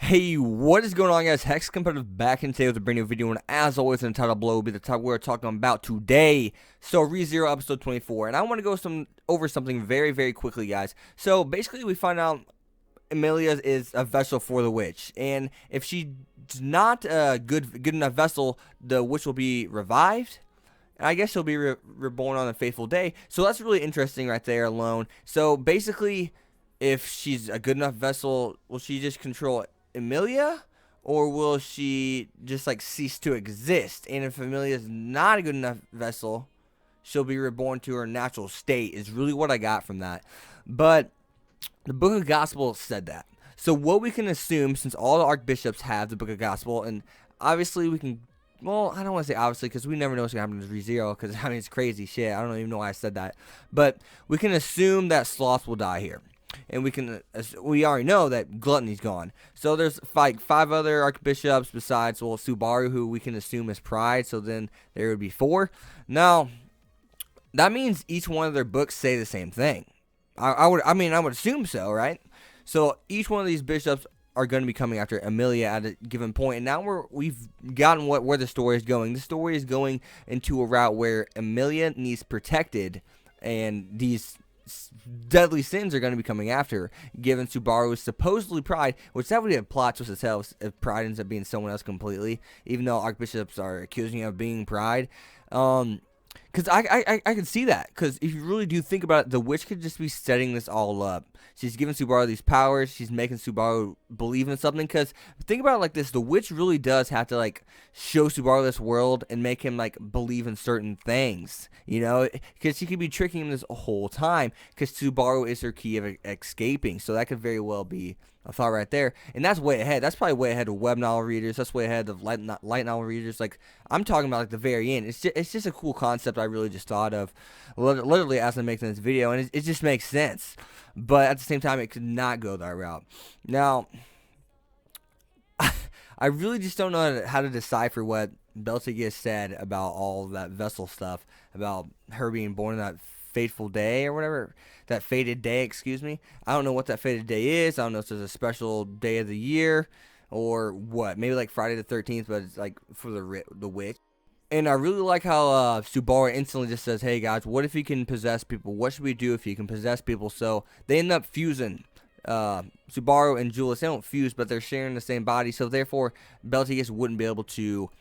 Hey, what is going on, guys? Hex Competitive back in today with a brand new video, and as always, in the title below will be the topic we're talking about today. So, ReZero episode 24, and I want to go over something very, very quickly, guys. So, basically, we find out Emilia is a vessel for the witch, and if she's not a good enough vessel, the witch will be revived. And I guess she'll be reborn on a fateful day. So that's really interesting right there alone. So basically, if she's a good enough vessel, will she just control Emilia, or will she just like cease to exist? And if Emilia is not a good enough vessel, she'll be reborn to her natural state, is really what I got from that. But the Book of Gospel said that. So what we can assume, since all the archbishops have the Book of Gospel, and obviously we can, well, I don't want to say obviously, because we never know what's going to happen to ReZero, because, I mean, it's crazy shit. I don't even know why I said that. But we can assume that Sloth will die here. And we already know that Gluttony's gone. So there's like 5 other archbishops besides, well, Subaru, who we can assume is Pride. So then there would be 4. Now, that means each one of their books say the same thing. I would assume so, right? So each one of these bishops are going to be coming after Emilia at a given point, and now we've gotten where the story is going. The story is going into a route where Emilia needs protected, and these deadly sins are going to be coming after her, given Subaru is supposedly Pride, which that would be a plot twist itself if Pride ends up being someone else completely, even though archbishops are accusing her of being Pride. Because I can see that. Because if you really do think about it, the witch could just be setting this all up. She's giving Subaru these powers. She's making Subaru believe in something. Because think about it like this. The witch really does have to, like, show Subaru this world and make him, like, believe in certain things. You know? Because she could be tricking him this whole time. Because Subaru is her key of escaping. So that could very well be a thought right there. And that's way ahead. That's probably way ahead of web novel readers. That's way ahead of light novel readers. Like, I'm talking about, like, the very end. It's just a cool concept I really just thought of literally as I'm making this video. And it just makes sense. But at the same time, it could not go that route. Now, I really just don't know how to decipher what Betelgeuse said about all that vessel stuff. About her being born on that fateful day or whatever. That fated day, excuse me. I don't know what that fated day is. I don't know if there's a special day of the year or what. Maybe like Friday the 13th, but it's like for the witch. And I really like how Subaru instantly just says, hey guys, what if he can possess people? What should we do if he can possess people? So they end up fusing. Subaru and Julius, they don't fuse, but they're sharing the same body. So therefore, Betelgeuse wouldn't be able to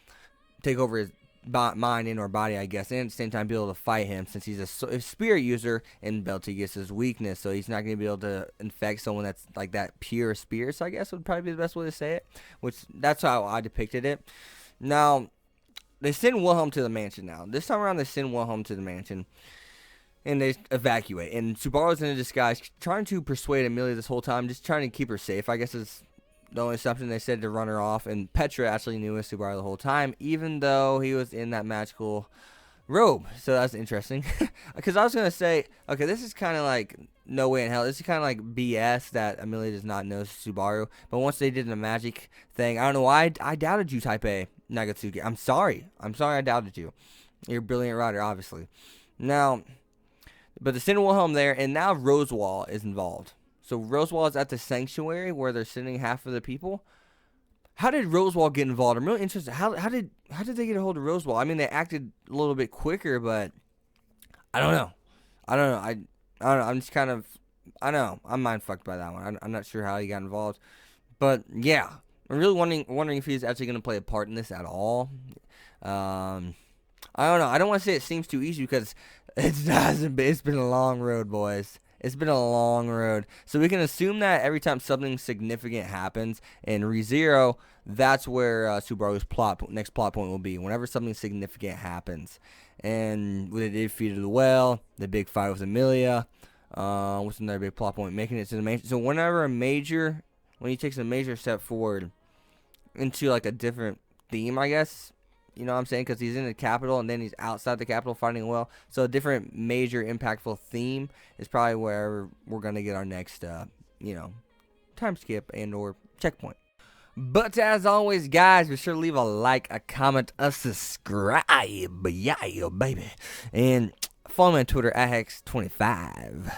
take over his mind and or body, I guess, and at the same time be able to fight him, since he's a spirit user and Betelgeuse's weakness. So he's not going to be able to infect someone that's like that pure spirit. So I guess would probably be the best way to say it, which that's how I depicted it. Now, they send Wilhelm to the mansion now. This time around, they send Wilhelm to the mansion, and they evacuate. And Subaru's in a disguise, trying to persuade Emilia this whole time, just trying to keep her safe. I guess is the only assumption. They said to run her off. And Petra actually knew it was Subaru the whole time, even though he was in that magical robe. So that's interesting. Because I was going to say, okay, this is kind of like no way in hell. This is kind of like BS that Emilia does not know Subaru. But once they did the magic thing, I don't know why I doubted you, Type A. Nagatsuki. I'm sorry I doubted you. You're a brilliant writer, obviously. Now, but the send Wilhelm there, and now Rosewall is involved. So Rosewall is at the sanctuary where they're sending half of the people. How did Rosewall get involved? I'm really interested. How did they get a hold of Rosewall? I mean, they acted a little bit quicker, but I don't know. I don't know. I'm just kind of, I don't know. I'm mind fucked by that one. I'm not sure how he got involved, but yeah. I'm really wondering if he's actually going to play a part in this at all. I don't know. I don't want to say it seems too easy, because it's been a long road, boys. It's been a long road. So we can assume that every time something significant happens in ReZero, that's where Subaru's next plot point will be. Whenever something significant happens. And when they defeated the whale, the big fight with Emilia. What's another big plot point? Making it to the main. So whenever when he takes a major step forward into like a different theme, I guess, you know what I'm saying, because he's in the capital and then he's outside the capital fighting a whale. So a different major impactful theme is probably where we're going to get our next time skip and or checkpoint. But as always, guys, be sure to leave a like, a comment, a subscribe, yeah baby, and follow me on Twitter at Hex25.